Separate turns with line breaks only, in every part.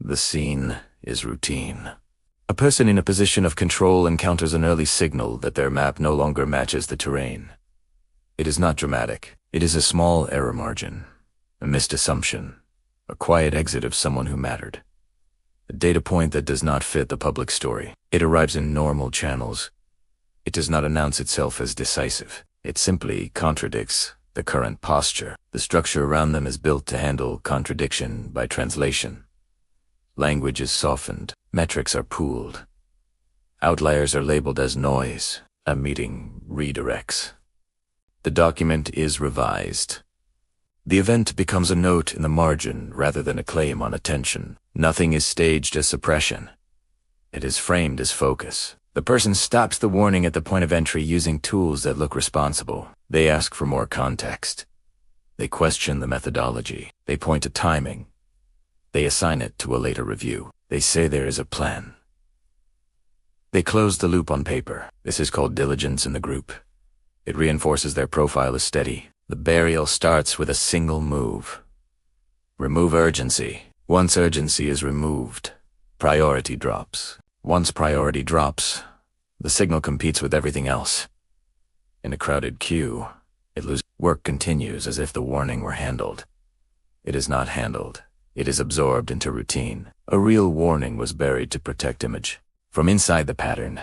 The scene is routine. A person in a position of control encounters an early signal that their map no longer matches the terrain. It is not dramatic. It is a small error margin, a missed assumption, a quiet exit of someone who mattered. A data point that does not fit the public story. It arrives in normal channels. It does not announce itself as decisive. It simply contradicts the current posture. The structure around them is built to handle contradiction by translation. Language is softened. Metrics are pooled. Outliers are labeled as noise. A meeting redirects. The document is revised. The event becomes a note in the margin rather than a claim on attention. Nothing is staged as suppression. It is framed as focus. The person stops the warning at the point of entry using tools that look responsible. They ask for more context. They question the methodology. They point to timing. They assign it to a later review. They say there is a plan. They close the loop on paper. This is called diligence in the group. It reinforces their profile as steady. The burial starts with a single move. Remove urgency. Once urgency is removed, priority drops. Once priority drops, the signal competes with everything else. In a crowded queue, it loses. Work continues as if the warning were handled. It is not handled. It is absorbed into routine. A real warning was buried to protect image. From inside the pattern,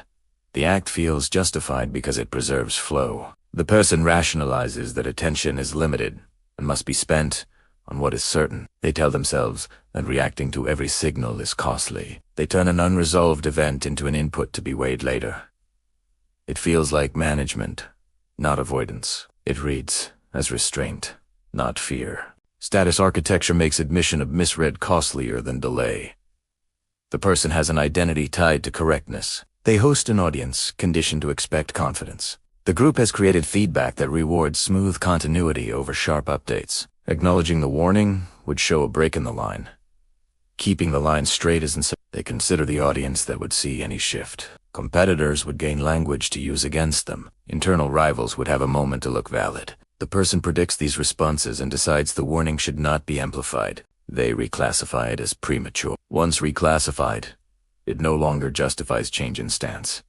the act feels justified because it preserves flow. The person rationalizes that attention is limited and must be spent on what is certain. They tell themselves that reacting to every signal is costly. They turn an unresolved event into an input to be weighed later. It feels like management, not avoidance. It reads as restraint, not fear. Status architecture makes admission of misread costlier than delay. The person has an identity tied to correctness. They host an audience conditioned to expect confidence. The group has created feedback that rewards smooth continuity over sharp updates. Acknowledging the warning would show a break in the line. Keeping the line straight is insane. They consider the audience that would see any shift. Competitors would gain language to use against them. Internal rivals would have a moment to look valid. The person predicts these responses and decides the warning should not be amplified. They reclassify it as premature. Once reclassified, it no longer justifies change in stance.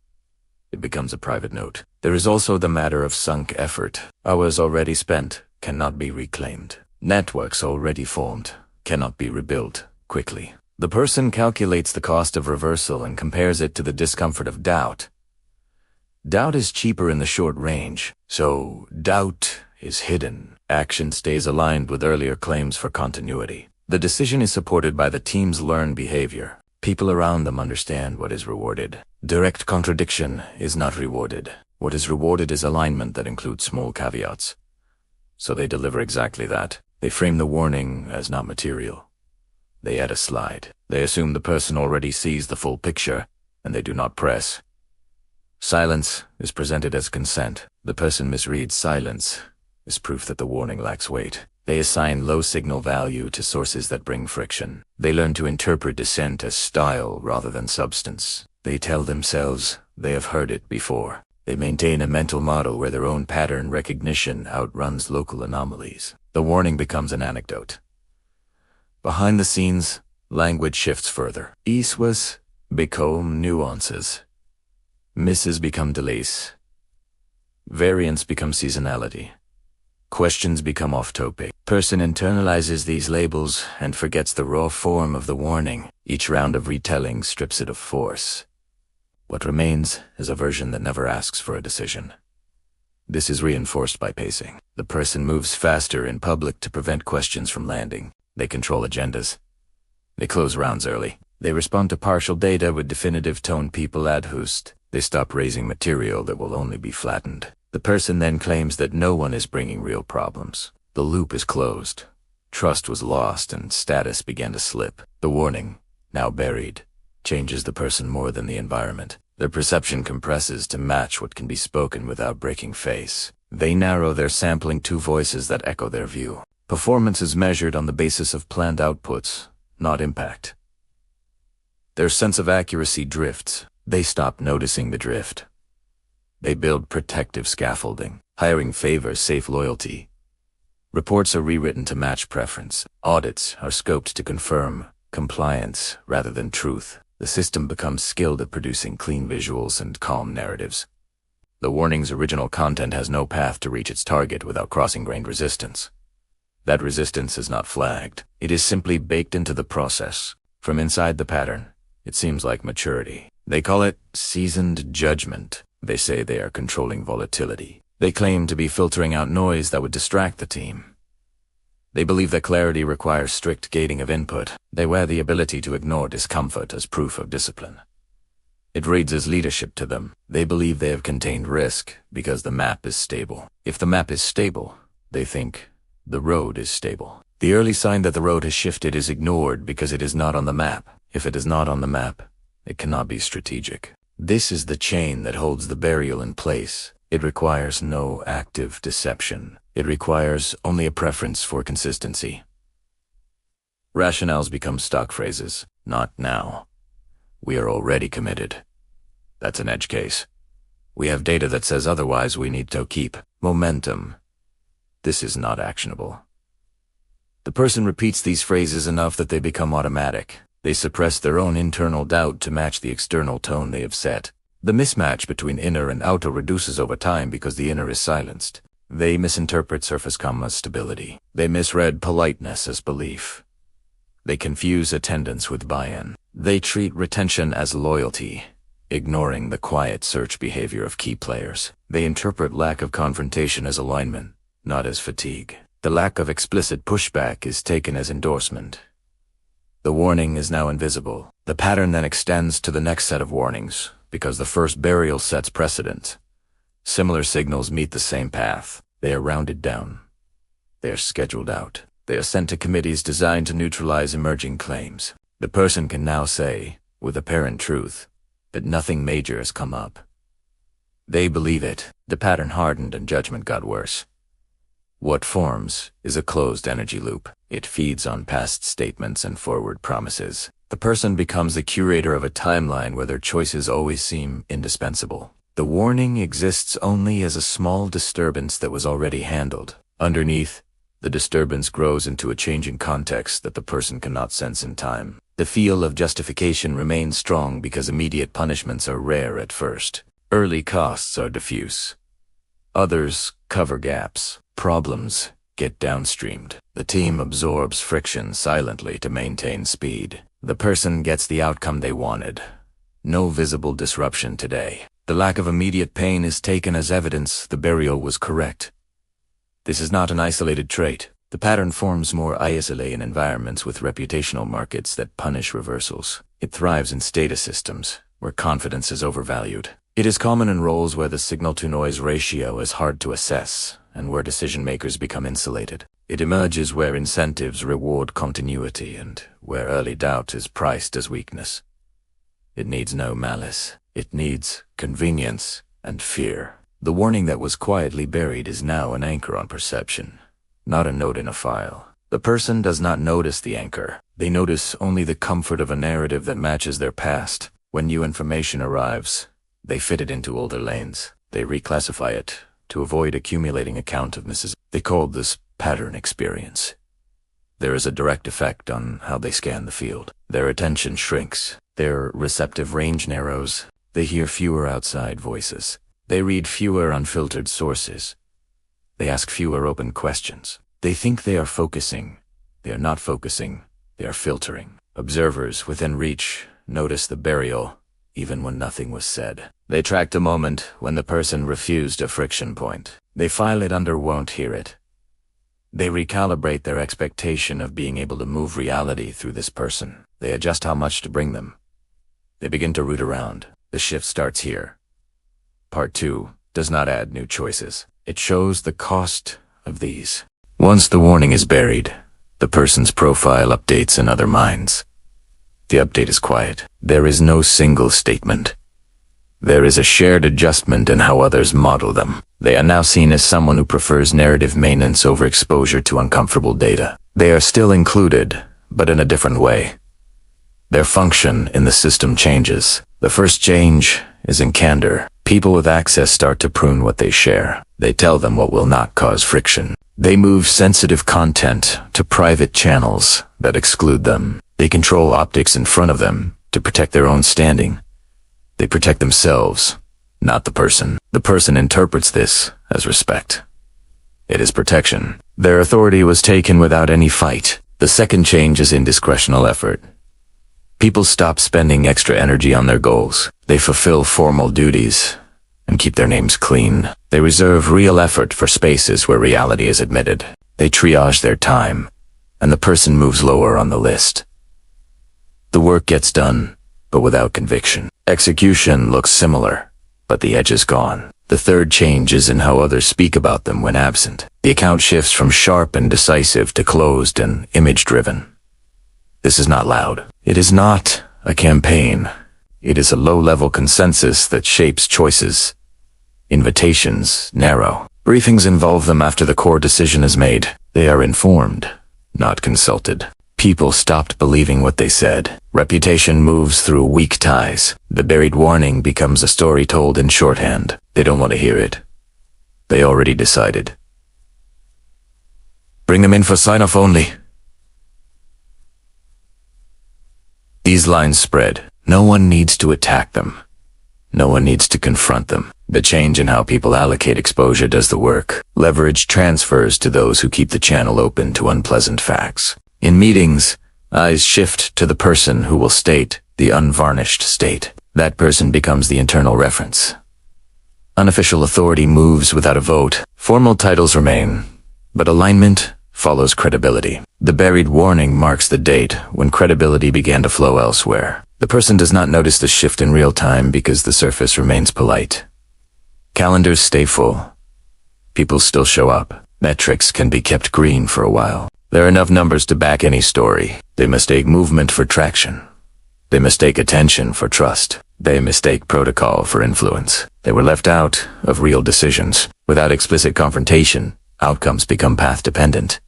It becomes a private note. There is also the matter of sunk effort. Hours already spent cannot be reclaimed. Networks already formed cannot be rebuilt quickly. The person calculates the cost of reversal and compares it to the discomfort of doubt. Doubt is cheaper in the short range, so doubt is hidden. Action stays aligned with earlier claims for continuity. The decision is supported by the team's learned behavior. People around them understand what is rewarded. Direct contradiction is not rewarded. What is rewarded is alignment that includes small caveats. So they deliver exactly that. They frame the warning as not material. They add a slide. They assume the person already sees the full picture, and they do not press. Silence is presented as consent. The person misreads silence is proof that the warning lacks weight. They assign low signal value to sources that bring friction. They learn to interpret dissent as style rather than substance. They tell themselves they have heard it before. They maintain a mental model where their own pattern recognition outruns local anomalies. The warning becomes an anecdote. Behind the scenes, language shifts further. Iswas become nuances. Misses become delays. Variance becomes seasonality. Questions become off-topic. Person internalizes these labels and forgets the raw form of the warning. Each round of retelling strips it of force. What remains is a version that never asks for a decision. This is reinforced by pacing. The person moves faster in public to prevent questions from landing. They control agendas. They close rounds early. They respond to partial data with definitive tone. People adhust. They stop raising material that will only be flattened. The person then claims that no one is bringing real problems. The loop is closed. Trust was lost and status began to slip. The warning, now buried, changes the person more than the environment. Their perception compresses to match what can be spoken without breaking face. They narrow their sampling to voices that echo their view. Performance is measured on the basis of planned outputs, not impact. Their sense of accuracy drifts. They stop noticing the drift. They build protective scaffolding. Hiring favors safe loyalty. Reports are rewritten to match preference. Audits are scoped to confirm compliance rather than truth. The system becomes skilled at producing clean visuals and calm narratives. The warning's original content has no path to reach its target without crossing grained resistance. That resistance is not flagged. It is simply baked into the process. From inside the pattern, it seems like maturity. They call it seasoned judgment. They say they are controlling volatility. They claim to be filtering out noise that would distract the team. They believe that clarity requires strict gating of input. They wear the ability to ignore discomfort as proof of discipline. It reads as leadership to them. They believe they have contained risk because the map is stable. If the map is stable, they think the road is stable. The early sign that the road has shifted is ignored because it is not on the map. If it is not on the map, it cannot be strategic. This is the chain that holds the burial in place. It requires no active deception. It requires only a preference for consistency. Rationales become stock phrases. Not now. We are already committed. That's an edge case. We have data that says otherwise. We need to keep momentum. This is not actionable. The person repeats these phrases enough that they become automatic. They suppress their own internal doubt to match the external tone they have set. The mismatch between inner and outer reduces over time because the inner is silenced. They misinterpret surface comma stability. They misread politeness as belief. They confuse attendance with buy-in. They treat retention as loyalty, ignoring the quiet search behavior of key players. They interpret lack of confrontation as alignment, not as fatigue. The lack of explicit pushback is taken as endorsement. The warning is now invisible. The pattern then extends to the next set of warnings, because the first burial sets precedent. Similar signals meet the same path. They are rounded down. They are scheduled out. They are sent to committees designed to neutralize emerging claims. The person can now say, with apparent truth, that nothing major has come up. They believe it. The pattern hardened and judgment got worse. What forms is a closed energy loop. It feeds on past statements and forward promises. The person becomes the curator of a timeline where their choices always seem indispensable. The warning exists only as a small disturbance that was already handled. Underneath, the disturbance grows into a changing context that the person cannot sense in time. The feel of justification remains strong because immediate punishments are rare at first. Early costs are diffuse. Others cover gaps. Problems get downstreamed. The team absorbs friction silently to maintain speed. The person gets the outcome they wanted. No visible disruption today. The lack of immediate pain is taken as evidence the burial was correct. This is not an isolated trait. The pattern forms more isolated in environments with reputational markets that punish reversals. It thrives in status systems, where confidence is overvalued. It is common in roles where the signal-to-noise ratio is hard to assess, and where decision-makers become insulated. It emerges where incentives reward continuity and where early doubt is priced as weakness. It needs no malice. It needs convenience and fear. The warning that was quietly buried is now an anchor on perception, not a note in a file. The person does not notice the anchor. They notice only the comfort of a narrative that matches their past. When new information arrives, they fit it into older lanes. They reclassify it to avoid accumulating account of misses. They called this pattern experience. There is a direct effect on how they scan the field. Their attention shrinks. Their receptive range narrows. They hear fewer outside voices. They read fewer unfiltered sources. They ask fewer open questions. They think they are focusing. They are not focusing. They are filtering. Observers within reach notice the burial, even when nothing was said. They tracked a moment when the person refused a friction point. They file it under won't hear it. They recalibrate their expectation of being able to move reality through this person. They adjust how much to bring them. They begin to root around. The shift starts here. Part 2 does not add new choices. It shows the cost of these. Once the warning is buried, the person's profile updates in other minds. The update is quiet. There is no single statement. There is a shared adjustment in how others model them. They are now seen as someone who prefers narrative maintenance over exposure to uncomfortable data. They are still included, but in a different way. Their function in the system changes. The first change is in candor. People with access start to prune what they share. They tell them what will not cause friction. They move sensitive content to private channels that exclude them. They control optics in front of them to protect their own standing. They protect themselves, not the person. The person interprets this as respect. It is protection. Their authority was taken without any fight. The second change is indiscretional effort. People stop spending extra energy on their goals. They fulfill formal duties and keep their names clean. They reserve real effort for spaces where reality is admitted. They triage their time, and the person moves lower on the list. The work gets done, but without conviction. Execution looks similar, but the edge is gone. The third change is in how others speak about them when absent. The account shifts from sharp and decisive to closed and image-driven. This is not loud. It is not a campaign. It is a low-level consensus that shapes choices. Invitations narrow. Briefings involve them after the core decision is made. They are informed, not consulted. People stopped believing what they said. Reputation moves through weak ties. The buried warning becomes a story told in shorthand. They don't want to hear it. They already decided. Bring them in for sign-off only. These lines spread. No one needs to attack them. No one needs to confront them. The change in how people allocate exposure does the work. Leverage transfers to those who keep the channel open to unpleasant facts. In meetings, eyes shift to the person who will state the unvarnished state. That person becomes the internal reference. Unofficial authority moves without a vote. Formal titles remain, but alignment follows credibility. The buried warning marks the date when credibility began to flow elsewhere. The person does not notice the shift in real time because the surface remains polite. Calendars stay full. People still show up. Metrics can be kept green for a while. There are enough numbers to back any story. They mistake movement for traction. They mistake attention for trust. They mistake protocol for influence. They were left out of real decisions. Without explicit confrontation, outcomes become path-dependent.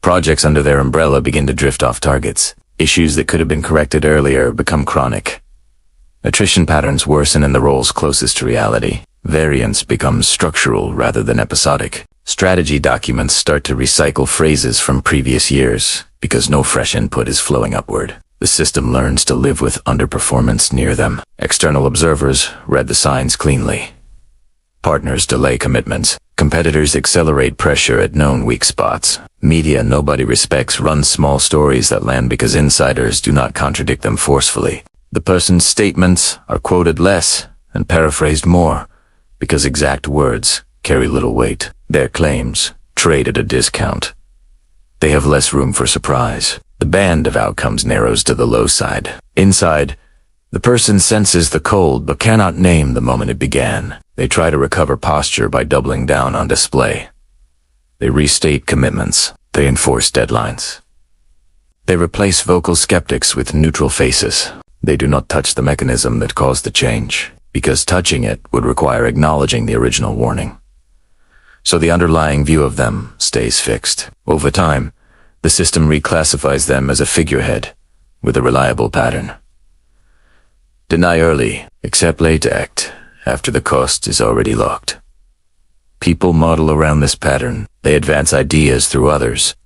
Projects under their umbrella begin to drift off targets. Issues that could have been corrected earlier become chronic. Attrition patterns worsen in the roles closest to reality. Variance becomes structural rather than episodic. Strategy documents start to recycle phrases from previous years because no fresh input is flowing upward. The system learns to live with underperformance near them. External observers read the signs cleanly. Partners delay commitments. Competitors accelerate pressure at known weak spots. Media nobody respects runs small stories that land because insiders do not contradict them forcefully. The person's statements are quoted less and paraphrased more because exact words carry little weight. Their claims trade at a discount. They have less room for surprise. The band of outcomes narrows to the low side. Inside, the person senses the cold but cannot name the moment it began. They try to recover posture by doubling down on display. They restate commitments. They enforce deadlines. They replace vocal skeptics with neutral faces. They do not touch the mechanism that caused the change, because touching it would require acknowledging the original warning. So the underlying view of them stays fixed. Over time, the system reclassifies them as a figurehead with a reliable pattern. Deny early, accept late, act after the cost is already locked. People model around this pattern. They advance ideas through others.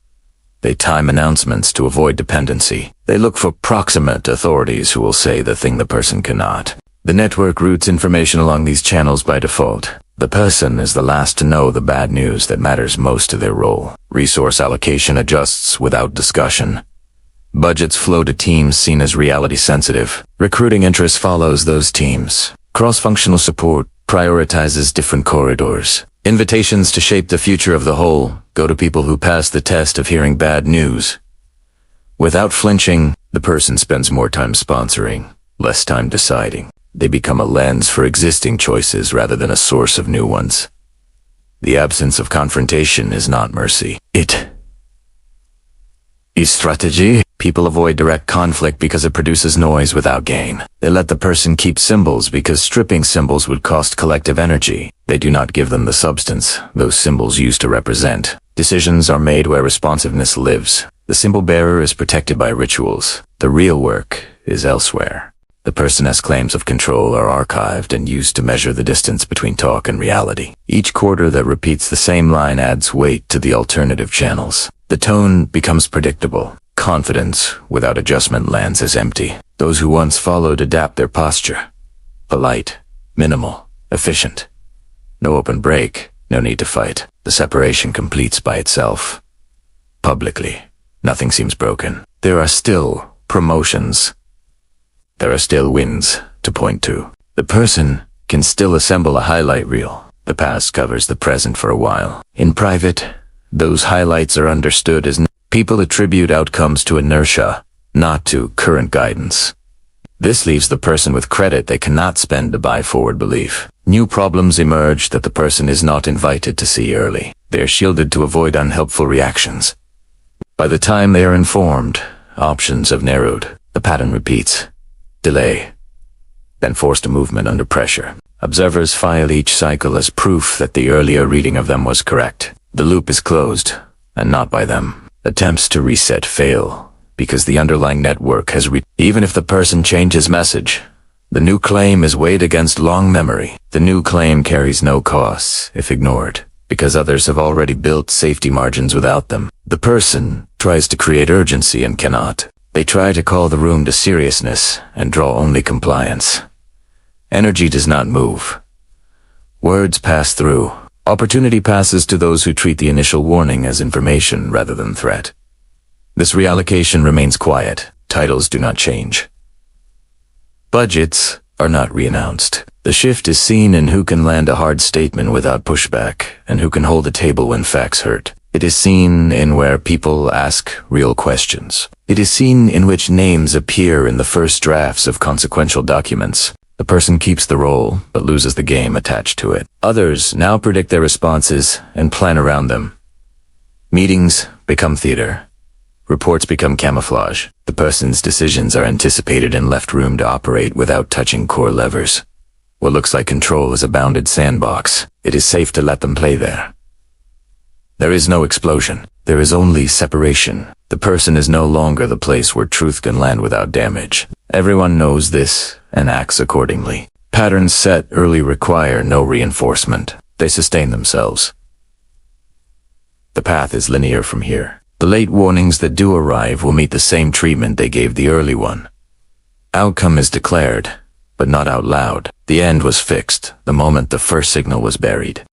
They time announcements to avoid dependency. They look for proximate authorities who will say the thing the person cannot. The network routes information along these channels by default. The person is the last to know the bad news that matters most to their role. Resource allocation adjusts without discussion. Budgets flow to teams seen as reality sensitive. Recruiting interest follows those teams. Cross-functional support prioritizes different corridors. Invitations to shape the future of the whole go to people who pass the test of hearing bad news. Without flinching, the person spends more time sponsoring, less time deciding. They become a lens for existing choices rather than a source of new ones. The absence of confrontation is not mercy. It is strategy. People avoid direct conflict because it produces noise without gain. They let the person keep symbols because stripping symbols would cost collective energy. They do not give them the substance those symbols used to represent. Decisions are made where responsiveness lives. The symbol bearer is protected by rituals. The real work is elsewhere. The person has claims of control are archived and used to measure the distance between talk and reality. Each quarter that repeats the same line adds weight to the alternative channels. The tone becomes predictable. Confidence without adjustment lands as empty. Those who once followed adapt their posture. Polite, minimal, efficient. No open break, no need to fight. The separation completes by itself. Publicly, nothing seems broken. There are still promotions. There are still wins to point to. The person can still assemble a highlight reel. The past covers the present for a while. In private, those highlights are understood as people attribute outcomes to inertia, not to current guidance. This leaves the person with credit they cannot spend to buy forward belief. New problems emerge that the person is not invited to see early. They are shielded to avoid unhelpful reactions. By the time they are informed, options have narrowed. The pattern repeats. Delay, then forced a movement under pressure. Observers file each cycle as proof that the earlier reading of them was correct. The loop is closed, and not by them. Attempts to reset fail, because the underlying network has even if the person changes message, the new claim is weighed against long memory. The new claim carries no costs, if ignored, because others have already built safety margins without them. The person tries to create urgency and cannot. They try to call the room to seriousness and draw only compliance. Energy does not move. Words pass through. Opportunity passes to those who treat the initial warning as information rather than threat. This reallocation remains quiet. Titles do not change. Budgets are not reannounced. The shift is seen in who can land a hard statement without pushback and who can hold a table when facts hurt. It is seen in where people ask real questions. It is seen in which names appear in the first drafts of consequential documents. The person keeps the role, but loses the game attached to it. Others now predict their responses and plan around them. Meetings become theater. Reports become camouflage. The person's decisions are anticipated and left room to operate without touching core levers. What looks like control is a bounded sandbox. It is safe to let them play there. There is no explosion. There is only separation. The person is no longer the place where truth can land without damage. Everyone knows this and acts accordingly. Patterns set early require no reinforcement. They sustain themselves. The path is linear from here. The late warnings that do arrive will meet the same treatment they gave the early one. Outcome is declared, but not out loud. The end was fixed the moment the first signal was buried.